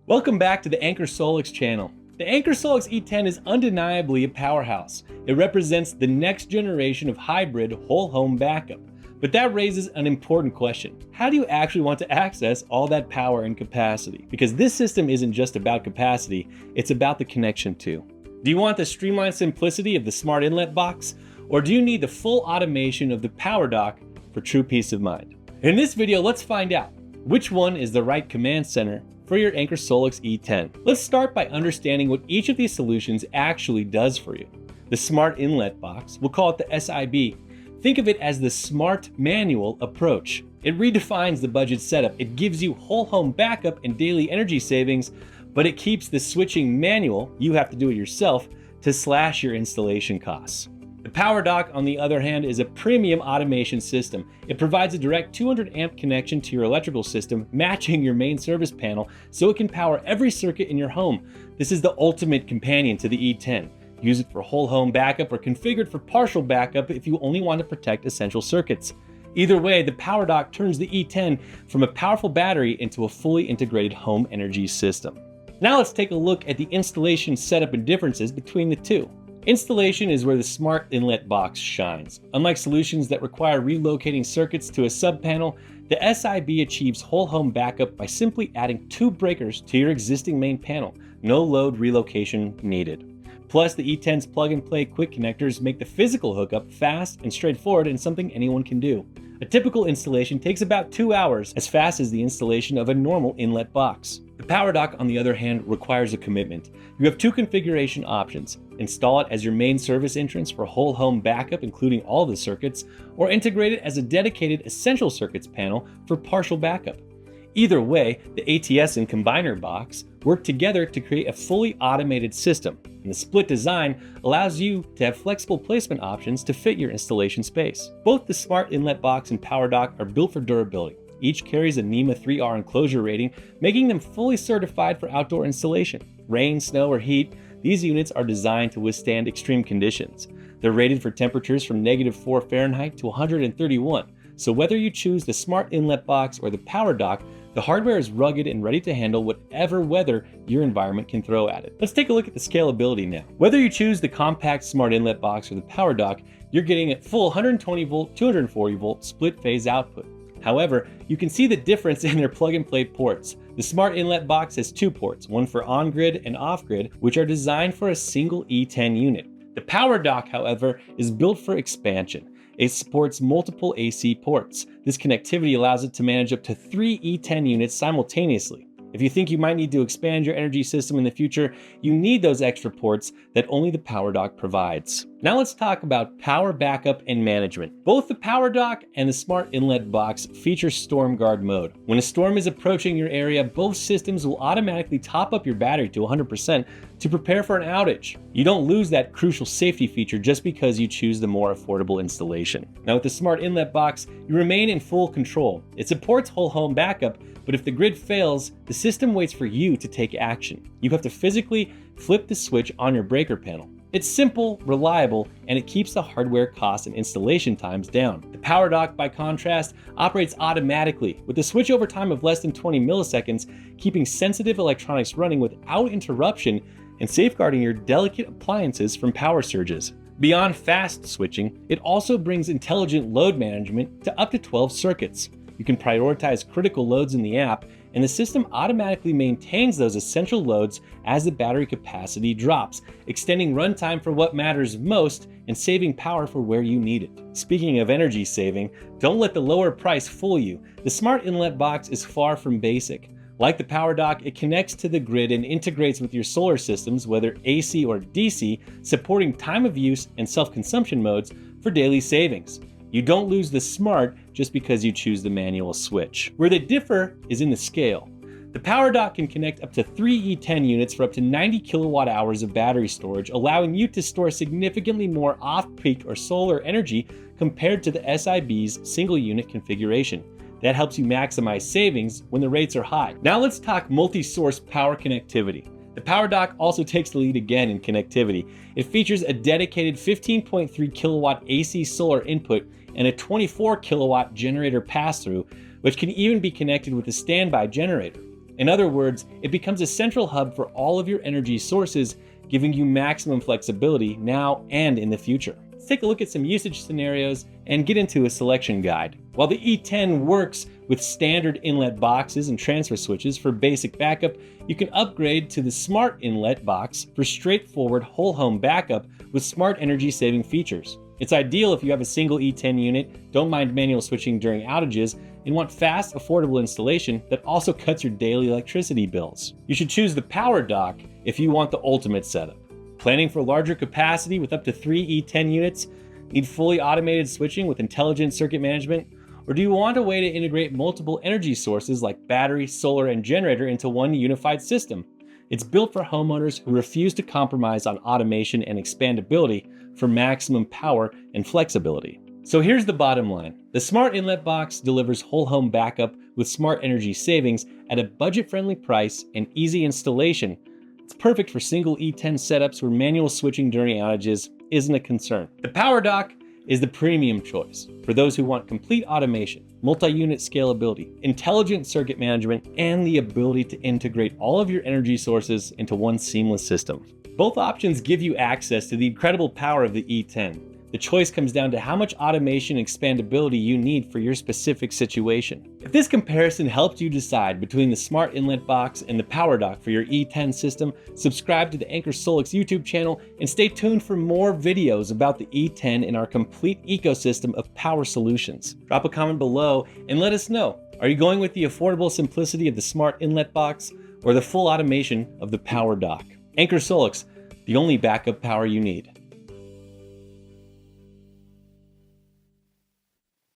Welcome back to the Anker SOLIX channel. The Anker SOLIX E10 is undeniably a powerhouse. It represents the next generation of hybrid whole home backup. But that raises an important question. How do you actually want to access all that power and capacity? Because this system isn't just about capacity, it's about the connection too. Do you want the streamlined simplicity of the Smart Inlet Box? Or do you need the full automation of the Power Dock for true peace of mind? In this video, let's find out which one is the right command center for your Anker SOLIX E10. Let's start by understanding what each of these solutions actually does for you. The Smart Inlet Box, we'll call it the SIB. Think of it as the smart manual approach. It redefines the budget setup. It gives you whole home backup and daily energy savings, but it keeps the switching manual, you have to do it yourself, to slash your installation costs. The Power Dock, on the other hand, is a premium automation system. It provides a direct 200 amp connection to your electrical system, matching your main service panel, so it can power every circuit in your home. This is the ultimate companion to the E10. Use it for whole home backup or configured for partial backup if you only want to protect essential circuits. Either way, the Power Dock turns the E10 from a powerful battery into a fully integrated home energy system. Now let's take a look at the installation setup and differences between the two. Installation is where the Smart Inlet Box shines. Unlike solutions that require relocating circuits to a sub-panel, the SIB achieves whole home backup by simply adding 2 breakers to your existing main panel. No load relocation needed. Plus, the E10's plug-and-play quick connectors make the physical hookup fast and straightforward and something anyone can do. A typical installation takes about 2 hours, as fast as the installation of a normal inlet box. The Power Dock, on the other hand, requires a commitment. You have 2 configuration options. Install it as your main service entrance for whole home backup, including all the circuits, or integrate it as a dedicated essential circuits panel for partial backup. Either way, the ATS and combiner box work together to create a fully automated system, and the split design allows you to have flexible placement options to fit your installation space. Both the Smart Inlet Box and Power Dock are built for durability. Each carries a NEMA 3R enclosure rating, making them fully certified for outdoor installation. Rain, snow, or heat, these units are designed to withstand extreme conditions. They're rated for temperatures from -4 Fahrenheit to 131. So whether you choose the Smart Inlet Box or the Power Dock, the hardware is rugged and ready to handle whatever weather your environment can throw at it. Let's take a look at the scalability now. Whether you choose the compact Smart Inlet Box or the Power Dock, you're getting a full 120 volt, 240 volt split phase output. However, you can see the difference in their plug-and-play ports. The Smart Inlet Box has 2 ports, one for on-grid and off-grid, which are designed for a single E10 unit. The Power Dock, however, is built for expansion. It supports multiple AC ports. This connectivity allows it to manage up to 3 E10 units simultaneously. If you think you might need to expand your energy system in the future, you need those extra ports that only the Power Dock provides. Now let's talk about power backup and management. Both the Power Dock and the Smart Inlet Box feature Storm Guard mode. When a storm is approaching your area, both systems will automatically top up your battery to 100% to prepare for an outage. You don't lose that crucial safety feature just because you choose the more affordable installation. Now with the Smart Inlet Box, you remain in full control. It supports whole home backup, but if the grid fails, the system waits for you to take action. You have to physically flip the switch on your breaker panel. It's simple, reliable, and it keeps the hardware costs and installation times down. The Power Dock, by contrast, operates automatically with a switchover time of less than 20 milliseconds, keeping sensitive electronics running without interruption and safeguarding your delicate appliances from power surges. Beyond fast switching, it also brings intelligent load management to up to 12 circuits. You can prioritize critical loads in the app, and the system automatically maintains those essential loads as the battery capacity drops, extending runtime for what matters most and saving power for where you need it. Speaking of energy saving, don't let the lower price fool you. The Smart Inlet Box is far from basic. Like the Power Dock, it connects to the grid and integrates with your solar systems, whether AC or DC, supporting time of use and self-consumption modes for daily savings. You don't lose the smart just because you choose the manual switch. Where they differ is in the scale. The Power Dock can connect up to 3 E10 units for up to 90 kilowatt hours of battery storage, allowing you to store significantly more off-peak or solar energy compared to the SIB's single unit configuration. That helps you maximize savings when the rates are high. Now let's talk multi-source power connectivity. The Power Dock also takes the lead again in connectivity. It features a dedicated 15.3 kilowatt AC solar input and a 24 kilowatt generator pass-through, which can even be connected with a standby generator. In other words, it becomes a central hub for all of your energy sources, giving you maximum flexibility now and in the future. Let's take a look at some usage scenarios and get into a selection guide. While the E10 works with standard inlet boxes and transfer switches for basic backup, you can upgrade to the Smart Inlet Box for straightforward whole home backup with smart energy saving features. It's ideal if you have a single E10 unit, don't mind manual switching during outages, and want fast, affordable installation that also cuts your daily electricity bills. You should choose the Power Dock if you want the ultimate setup. Planning for larger capacity with up to 3 E10 units? Need fully automated switching with intelligent circuit management? Or do you want a way to integrate multiple energy sources like battery, solar, and generator into one unified system? It's built for homeowners who refuse to compromise on automation and expandability for maximum power and flexibility. So here's the bottom line. The Smart Inlet Box delivers whole home backup with smart energy savings at a budget-friendly price and easy installation. It's perfect for single E10 setups where manual switching during outages isn't a concern. The Power Dock is the premium choice for those who want complete automation, multi-unit scalability, intelligent circuit management, and the ability to integrate all of your energy sources into one seamless system. Both options give you access to the incredible power of the E10. The choice comes down to how much automation and expandability you need for your specific situation. If this comparison helped you decide between the Smart Inlet Box and the Power Dock for your E10 system, subscribe to the Anker SOLIX YouTube channel and stay tuned for more videos about the E10 and our complete ecosystem of power solutions. Drop a comment below and let us know, are you going with the affordable simplicity of the Smart Inlet Box or the full automation of the Power Dock? Anker SOLIX, the only backup power you need.